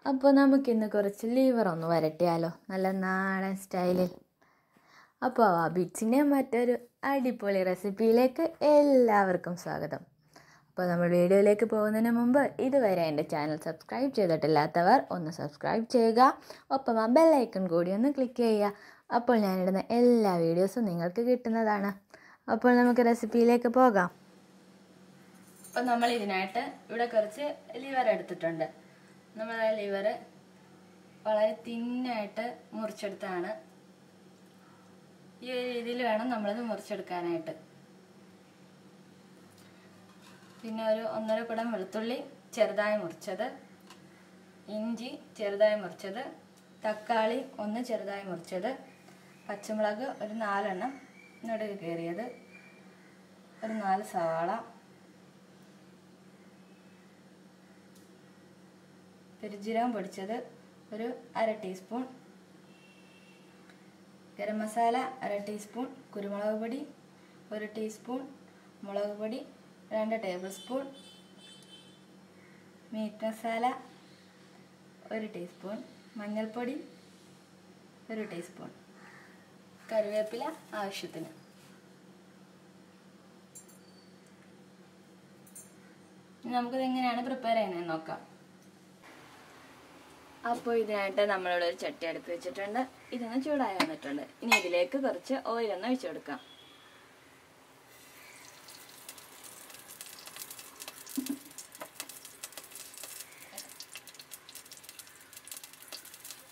അപ്പോൾ നമുക്കിന്ന് കുറച്ച് ലിവർ ഒന്ന് വരട്ടിയാലോ, നല്ല നാടൻ സ്റ്റൈലിൽ. അപ്പോൾ അവ ബീറ്റ്സിൻ്റെ മറ്റൊരു അടിപൊളി റെസിപ്പിയിലേക്ക് എല്ലാവർക്കും സ്വാഗതം. അപ്പോൾ നമ്മൾ വീഡിയോയിലേക്ക് പോകുന്നതിന് മുമ്പ് ഇതുവരെ എൻ്റെ ചാനൽ സബ്സ്ക്രൈബ് ചെയ്തിട്ടില്ലാത്തവർ ഒന്ന് സബ്സ്ക്രൈബ് ചെയ്യുക, ഒപ്പം ആ ബെല്ലൈക്കൺ കൂടി ഒന്ന് ക്ലിക്ക് ചെയ്യുക. അപ്പോൾ ഞാനിടുന്ന എല്ലാ വീഡിയോസും നിങ്ങൾക്ക് കിട്ടുന്നതാണ്. അപ്പോൾ നമുക്ക് റെസിപ്പിയിലേക്ക് പോകാം. അപ്പോൾ നമ്മൾ ഇതിനായിട്ട് ഇവിടെ കുറച്ച് ലിവർ എടുത്തിട്ടുണ്ട്. നമ്മൾ ആ ലിവർ വളരെ തിന്നായിട്ട് മുറിച്ചെടുത്താണ്. ഈ ഒരു രീതിയിൽ വേണം നമ്മളിത് മുറിച്ചെടുക്കാനായിട്ട്. പിന്നെ ഒരു 1.5 കുടം വെളുത്തുള്ളി ചെറുതായി മുറിച്ചത്, ഇഞ്ചി ചെറുതായി മുറിച്ചത്, തക്കാളി 1 ചെറുതായി മുറിച്ചത്, പച്ചമുളക് ഒരു 4 എണ്ണം നടുക്ക് കീറിയത്, ഒരു 4 സവാള, പെരുംജീരകം പൊടിച്ചത് ഒരു 1/2 ടീസ്പൂൺ, ഗരം മസാല 1/2 ടീസ്പൂൺ, കുരുമുളക് പൊടി 1 ടീസ്പൂൺ, മുളക് പൊടി 2 tablespoon, meat masala 1 teaspoon, മഞ്ഞൾപ്പൊടി 1 ടീസ്പൂൺ, കറിവേപ്പില ആവശ്യത്തിന്. നമുക്കിത് എങ്ങനെയാണ് പ്രിപ്പയർ ചെയ്യുന്നത് നോക്കാം. അപ്പോൾ ഇതിനായിട്ട് നമ്മളിവിടെ ഒരു ചട്ടി അടുപ്പ് വെച്ചിട്ടുണ്ട്. ഇതൊന്ന് ചൂടായി വന്നിട്ടുണ്ട്. ഇനി ഇതിലേക്ക് കുറച്ച് ഓയിലൊന്ന് ഒഴിച്ചു കൊടുക്കാം.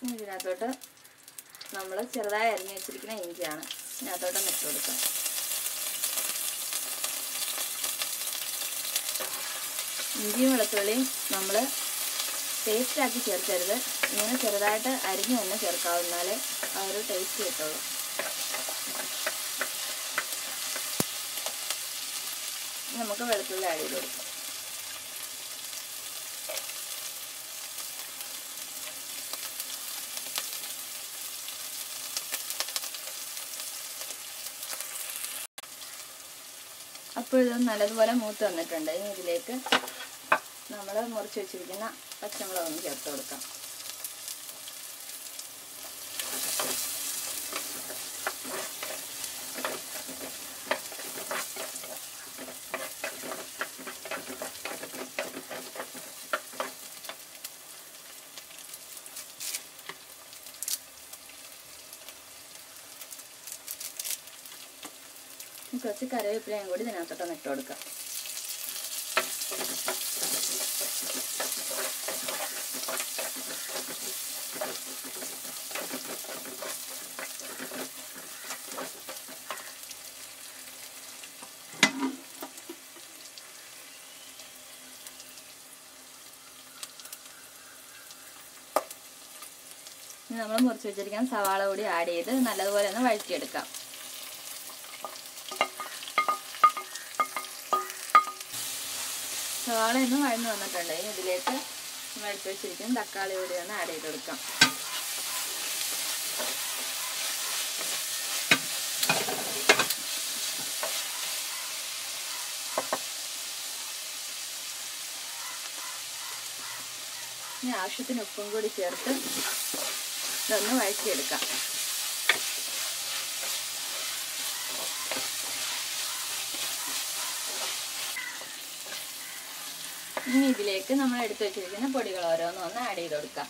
ഇനി ഇതിനകത്തോട്ട് നമ്മൾ ചെറുതായി അരിഞ്ഞു വെച്ചിരിക്കുന്ന ഇഞ്ചിയാണ് ഇതിനകത്തോട്ട് ഇട്ട് കൊടുക്കാം. ഇഞ്ചിയും വെളുത്തുള്ളിയും നമ്മൾ പേസ്റ്റാക്കി ചേർക്കരുത്. ഇങ്ങനെ ചെറുതായിട്ട് അരിഞ്ഞ് തന്നെ ചേർക്കാവുന്നാലേ ആ ഒരു ടേസ്റ്റ് കിട്ടുള്ളൂ. നമുക്ക് വെളുത്തുള്ളി ആഡ് ചെയ്ത് കൊടുക്കാം. അപ്പോൾ ഇത് നല്ലതുപോലെ മൂത്ത് വന്നിട്ടുണ്ട്. ഇനി ഇതിലേക്ക് നമ്മൾ മുറിച്ച് വെച്ചിരിക്കുന്ന പച്ചമുളക് ഒന്ന് ചേർത്ത് കൊടുക്കാം. കുറച്ച് കറിവേപ്പിലയും കൂടി ഇതിനകത്തോട്ടൊന്ന് ഇട്ട് കൊടുക്കാം. നമ്മൾ മുറിച്ച് വെച്ചിരിക്കാൻ സവാള കൂടി ആഡ് ചെയ്ത് നല്ലതുപോലെ ഒന്ന് വഴറ്റിയെടുക്കാം. സവാള ഒന്ന് വഴന്ന് വന്നിട്ടുണ്ട്. ഇനി ഇതിലേക്ക് വഴറ്റി വെച്ചിരിക്കുന്ന തക്കാളി കൂടി ഒന്ന് ആഡ് ചെയ്ത് കൊടുക്കാം. ഇനി ആവശ്യത്തിന് ഉപ്പും കൂടി ചേർത്ത് ഇതൊന്ന് വഴറ്റിയെടുക്കാം. ഇനി ഇതിലേക്ക് നമ്മൾ എടുത്തു വെച്ചിരിക്കുന്ന പൊടികൾ ഓരോന്നും ഒന്ന് ആഡ് ചെയ്ത് കൊടുക്കാം.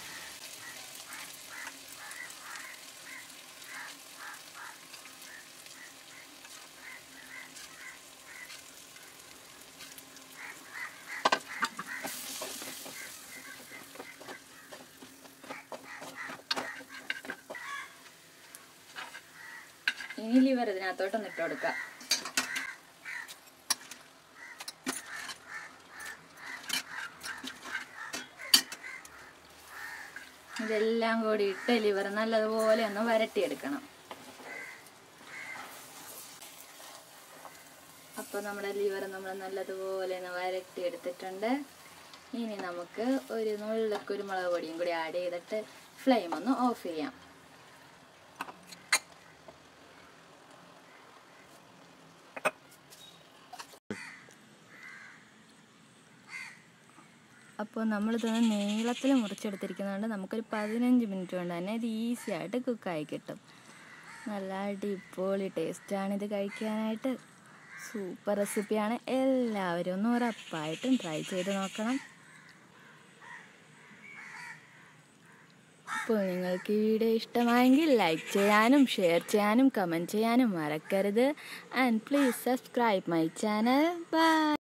ഇനി ലിവർ ഇതിനകത്തോട്ടൊന്ന് ഇട്ട് കൊടുക്കാം. ഇതെല്ലാം കൂടി ഇട്ട് ലിവർ നല്ലതുപോലെ ഒന്ന് വരട്ടിയെടുക്കണം. അപ്പോൾ നമ്മുടെ ലിവർ നമ്മൾ നല്ലതുപോലെ ഒന്ന് വരട്ടിയെടുത്തിട്ടുണ്ട്. ഇനി നമുക്ക് ഒരു നുള്ളു കുരുമുളക് പൊടിയും കൂടി ആഡ് ചെയ്തിട്ട് ഫ്ലെയിം ഒന്ന് ഓഫ് ചെയ്യാം. അപ്പോൾ നമ്മളിതൊന്ന് നീളത്തിൽ മുറിച്ചെടുത്തിരിക്കുന്നതുകൊണ്ട് നമുക്കൊരു 15 മിനിറ്റ് കൊണ്ട് തന്നെ ഇത് ഈസി ആയിട്ട് കുക്കായി കിട്ടും. നല്ല അടിപൊളി ടേസ്റ്റാണിത് കഴിക്കാനായിട്ട്. സൂപ്പർ റെസിപ്പിയാണ്. എല്ലാവരും ഒന്ന് ഉറപ്പായിട്ടും ട്രൈ ചെയ്ത് നോക്കണം. അപ്പോൾ നിങ്ങൾക്ക് ഈ വീഡിയോ ഇഷ്ടമായെങ്കിൽ ലൈക്ക് ചെയ്യാനും ഷെയർ ചെയ്യാനും കമൻറ്റ് ചെയ്യാനും മറക്കരുത്. And please subscribe my channel. By.